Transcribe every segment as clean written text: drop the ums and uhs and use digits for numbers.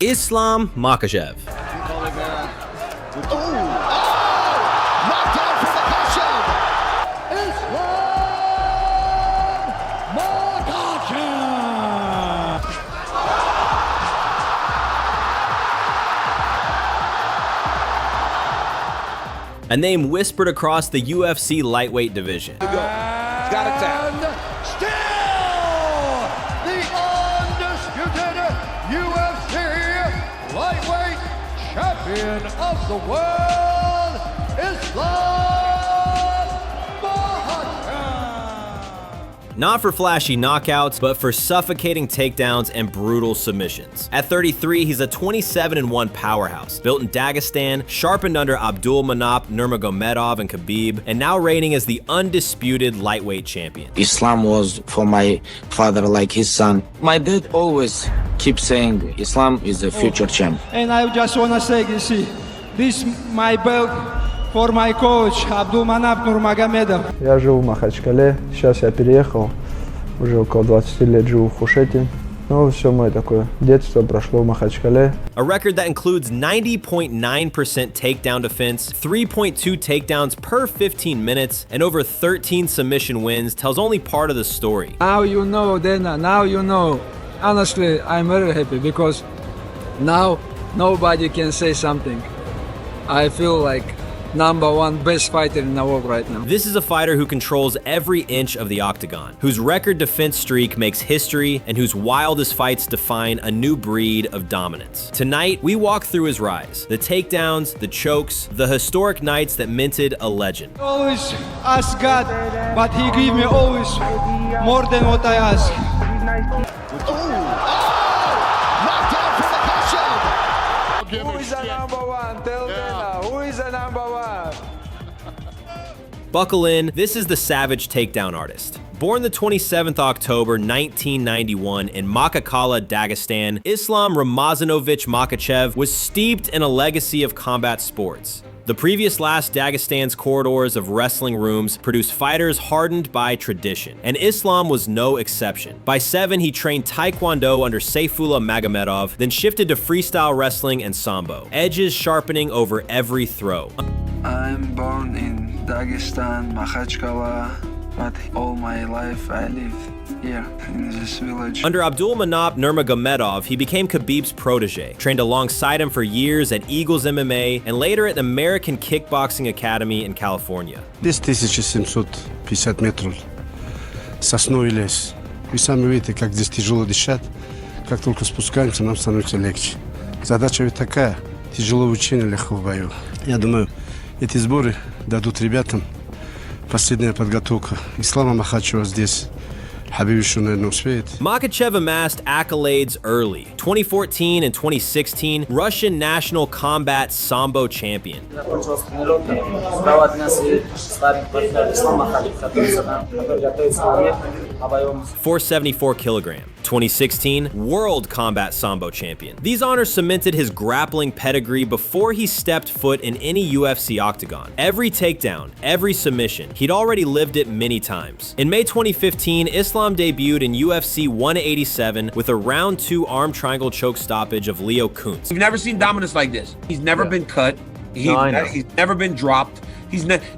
Islam Makhachev. A name whispered across the UFC lightweight division. Got it down. Still the undisputed UFC Lightweight Champion of the world, Islam Makhachev. Not for flashy knockouts, but for suffocating takedowns and brutal submissions. At 33, he's a 27-1 powerhouse, built in Dagestan, sharpened under Abdulmanap Nurmagomedov and Khabib, and now reigning as the undisputed lightweight champion. Islam was for my father like his son. My dad always keeps saying Islam is the future champ. And I just want to say, you see, this my belt for my coach Abdulmanap Nurmagomedov. Я жил в Махачкале, сейчас я переехал, уже около 20 лет живу в Хушете. Ну, все мое такое детство прошло в Махачкале. A record that includes 90.9% takedown defense, 3.2 takedowns per 15 minutes, and over 13 submission wins tells only part of the story. Now you know, Dana, now you know. Honestly, I'm very happy because now nobody can say something. I feel like #1 best fighter in the world right now. This is a fighter who controls every inch of the octagon, whose record defense streak makes history, and whose wildest fights define a new breed of dominance. Tonight, we walk through his rise, the takedowns, the chokes, the historic nights that minted a legend. Always ask God, but He give me always more than what I ask. Who is the #1? Tell Dana, who is the #1? Buckle in, this is the Savage Takedown Artist. Born the 27th October 1991 in Makhachkala, Dagestan, Islam Ramazanovich Makhachev was steeped in a legacy of combat sports. The previous last Dagestan's corridors of wrestling rooms produced fighters hardened by tradition, and Islam was no exception. By 7, he trained Taekwondo under Saifullah Magomedov, then shifted to freestyle wrestling and sambo, edges sharpening over every throw. I'm born in Dagestan, Makhachev, but all my life I live here in this village. Under Abdulmanap Nurmagomedov, he became Khabib's protege, trained alongside him for years at Eagles MMA and later at the American Kickboxing Academy in California. Здесь 1750 метров, сосновый лес. Вы сами видите, как здесь тяжело дышать. Как только спускаемся, нам становится легче. Задача ведь такая, тяжело в учении, легко в бою. Я думаю, эти сборы дадут ребятам последняя подготовка. Ислама Махачева здесь. Makhachev amassed accolades early. 2014 and 2016, Russian national combat sambo champion. 474 kilogram. 2016, world combat sambo champion. These honors cemented his grappling pedigree before he stepped foot in any UFC octagon. Every takedown, every submission, he'd already lived it many times. In May 2015, Islam debuted in UFC 187 with a round 2 arm triangle choke stoppage of Leo Kuntz. We've never seen dominance like this. He's never been cut. He's never been dropped.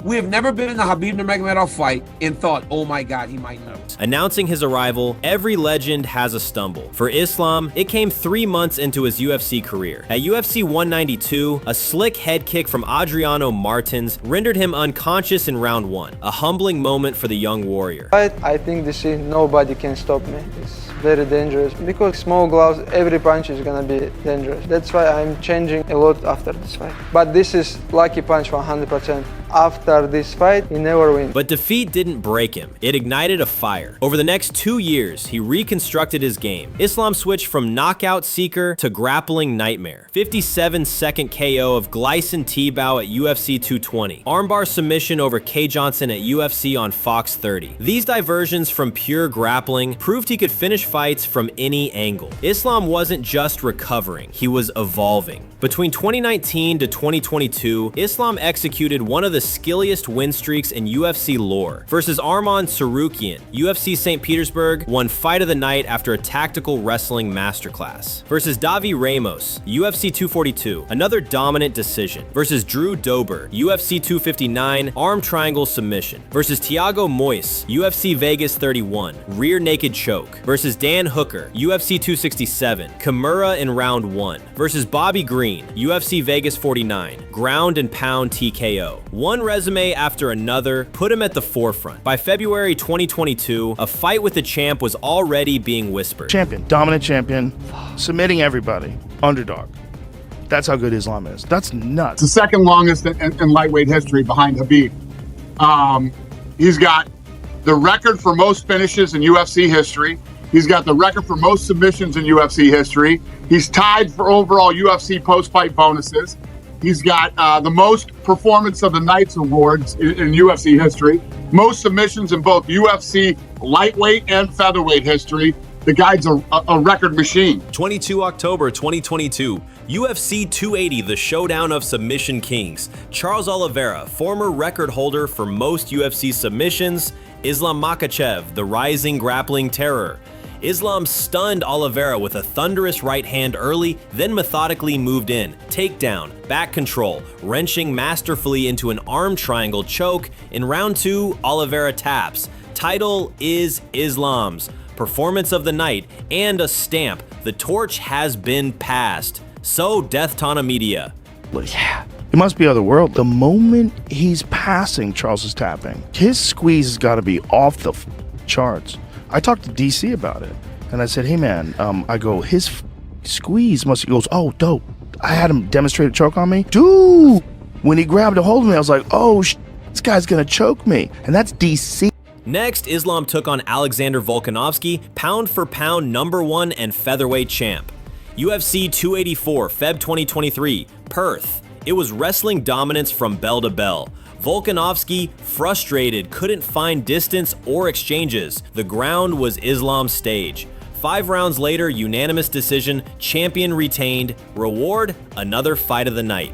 We have never been in a Khabib Nurmagomedov fight and thought, oh my God, he might know. Announcing his arrival, every legend has a stumble. For Islam, it came 3 months into his UFC career. At UFC 192, a slick head kick from Adriano Martins rendered him unconscious in round 1, a humbling moment for the young warrior. I think this is nobody can stop me. It's very dangerous because small gloves, every punch is gonna be dangerous. That's why I'm changing a lot after this fight. But this is lucky punch 100%. After this fight, he never wins. But defeat didn't break him. It ignited a fire. Over the next 2 years, he reconstructed his game. Islam switched from knockout seeker to grappling nightmare. 57-second KO of Gleison Tebow at UFC 220. Armbar submission over K. Johnson at UFC on Fox 30. These diversions from pure grappling proved he could finish fights from any angle. Islam wasn't just recovering, he was evolving. Between 2019 to 2022, Islam executed one of the the skilliest win streaks in UFC lore. Versus Arman Tsarukyan, UFC St. Petersburg won Fight of the Night after a tactical wrestling masterclass. Versus Davi Ramos, UFC 242, another dominant decision. Versus Drew Dober, UFC 259, arm triangle submission. Versus Thiago Moise, UFC Vegas 31, rear naked choke. Versus Dan Hooker, UFC 267, Kimura in round 1. Versus Bobby Green, UFC Vegas 49, ground and pound TKO. One resume after another put him at the forefront. By February 2022, a fight with the champ was already being whispered. Champion, dominant champion, submitting everybody, underdog. That's how good Islam is. That's nuts. It's the second longest in lightweight history behind Khabib. He's got the record for most finishes in UFC history. He's got the record for most submissions in UFC history. He's tied for overall UFC post-fight bonuses. He's got the most Performance of the Nights awards in UFC history. Most submissions in both UFC lightweight and featherweight history. The guy's a record machine. 22 October 2022, UFC 280, the showdown of submission kings. Charles Oliveira, former record holder for most UFC submissions. Islam Makhachev, the rising grappling terror. Islam stunned Oliveira with a thunderous right hand early, then methodically moved in. Takedown, back control, wrenching masterfully into an arm triangle choke. In round 2, Oliveira taps. Title is Islam's. Performance of the night, and a stamp. The torch has been passed. So Death Tana Media. Yeah, it must be otherworldly. The moment he's passing, Charles is tapping. His squeeze has got to be off the charts. I talked to DC about it, and I said, hey man, I go, his squeeze must, he goes, oh dope. I had him demonstrate a choke on me. Dude, when he grabbed a hold of me, I was like, oh, this guy's gonna choke me. And that's DC. Next, Islam took on Alexander Volkanovski, pound for pound #1 and featherweight champ. UFC 284, Feb 2023, Perth. It was wrestling dominance from bell to bell. Volkanovski, frustrated, couldn't find distance or exchanges. The ground was Islam's stage. 5 rounds later, unanimous decision, champion retained. Reward, another fight of the night.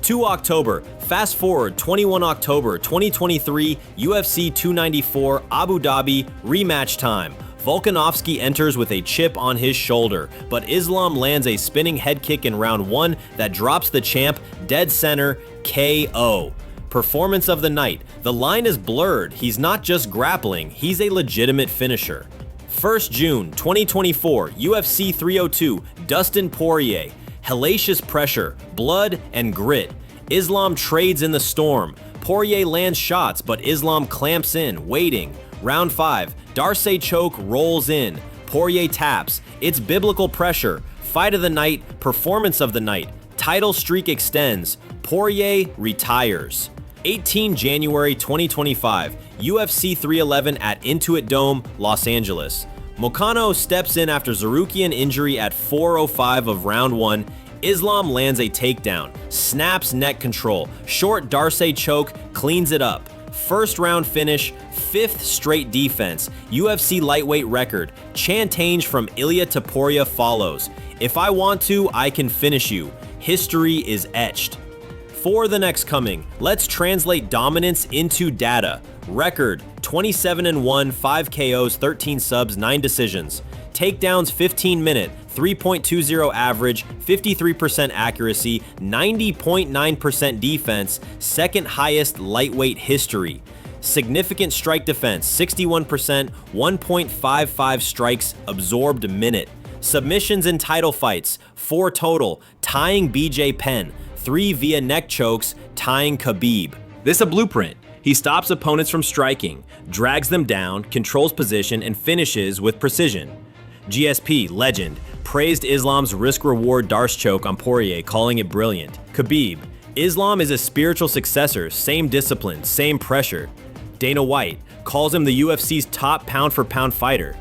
2 October, fast forward 21 October 2023, UFC 294, Abu Dhabi, rematch time. Volkanovski enters with a chip on his shoulder, but Islam lands a spinning head kick in round 1 that drops the champ dead center, KO. Performance of the night. The line is blurred. He's not just grappling, he's a legitimate finisher. 1st June 2024, UFC 302, Dustin Poirier. Hellacious pressure, blood, and grit. Islam trades in the storm. Poirier lands shots, but Islam clamps in, waiting. Round 5, Darce choke rolls in. Poirier taps. It's biblical pressure. Fight of the night, performance of the night. Title streak extends. Poirier retires. 18 January 2025, UFC 311 at Intuit Dome, Los Angeles. Moicano steps in after Tsarukyan injury at 4:05 of round 1. Islam lands a takedown, snaps neck control, short Darce choke, cleans it up. 1st round finish, 5th straight defense, UFC lightweight record. Chantage from Ilia Topuria follows. If I want to, I can finish you. History is etched. For the next coming, let's translate dominance into data. Record, 27-1, 5 KOs, 13 subs, 9 decisions. Takedowns 15-minute, 3.20 average, 53% accuracy, 90.9% defense, 2nd highest lightweight history. Significant strike defense, 61%, 1.55 strikes absorbed minute. Submissions in title fights, 4 total, tying BJ Penn, 3 via neck chokes, tying Khabib. This a blueprint. He stops opponents from striking, drags them down, controls position, and finishes with precision. GSP, legend, praised Islam's risk-reward Darce choke on Poirier, calling it brilliant. Khabib, Islam is a spiritual successor, same discipline, same pressure. Dana White, calls him the UFC's top pound-for-pound fighter.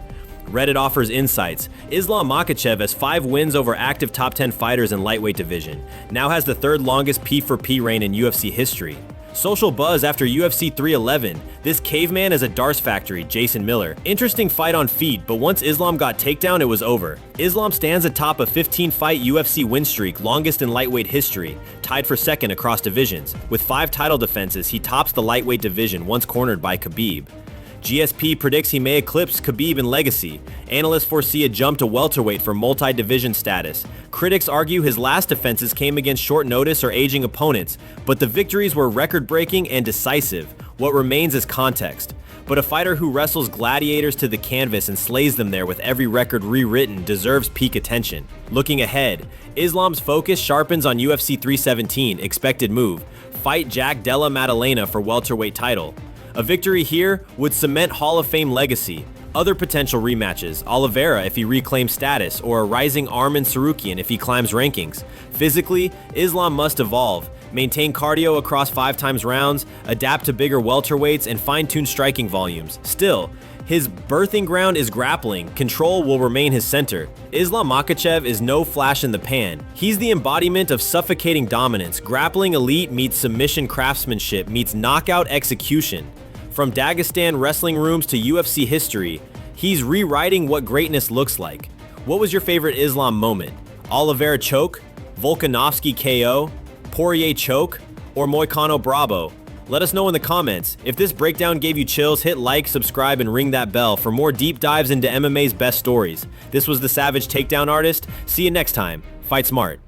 Reddit offers insights. Islam Makhachev has 5 wins over active top 10 fighters in lightweight division. Now has the 3rd longest P4P reign in UFC history. Social buzz after UFC 311. This caveman is a Darce factory, Jason Miller. Interesting fight on feet, but once Islam got takedown, it was over. Islam stands atop a 15-fight UFC win streak, longest in lightweight history, tied for second across divisions. With 5 title defenses, he tops the lightweight division, once cornered by Khabib. GSP predicts he may eclipse Khabib in legacy. Analysts foresee a jump to welterweight for multi-division status. Critics argue his last defenses came against short notice or aging opponents, but the victories were record-breaking and decisive. What remains is context. But a fighter who wrestles gladiators to the canvas and slays them there with every record rewritten deserves peak attention. Looking ahead, Islam's focus sharpens on UFC 317, expected move. Fight Jack Della Maddalena for welterweight title. A victory here would cement Hall of Fame legacy. Other potential rematches, Oliveira if he reclaims status, or a rising Arman Sarukian if he climbs rankings. Physically, Islam must evolve, maintain cardio across 5 times rounds, adapt to bigger welterweights, and fine-tune striking volumes. Still, his birthing ground is grappling. Control will remain his center. Islam Makhachev is no flash in the pan. He's the embodiment of suffocating dominance. Grappling elite meets submission craftsmanship meets knockout execution. From Dagestan wrestling rooms to UFC history, he's rewriting what greatness looks like. What was your favorite Islam moment? Oliveira choke? Volkanovski KO? Poirier choke? Or Moicano Bravo? Let us know in the comments. If this breakdown gave you chills, hit like, subscribe, and ring that bell for more deep dives into MMA's best stories. This was the Savage Takedown Artist. See you next time. Fight smart.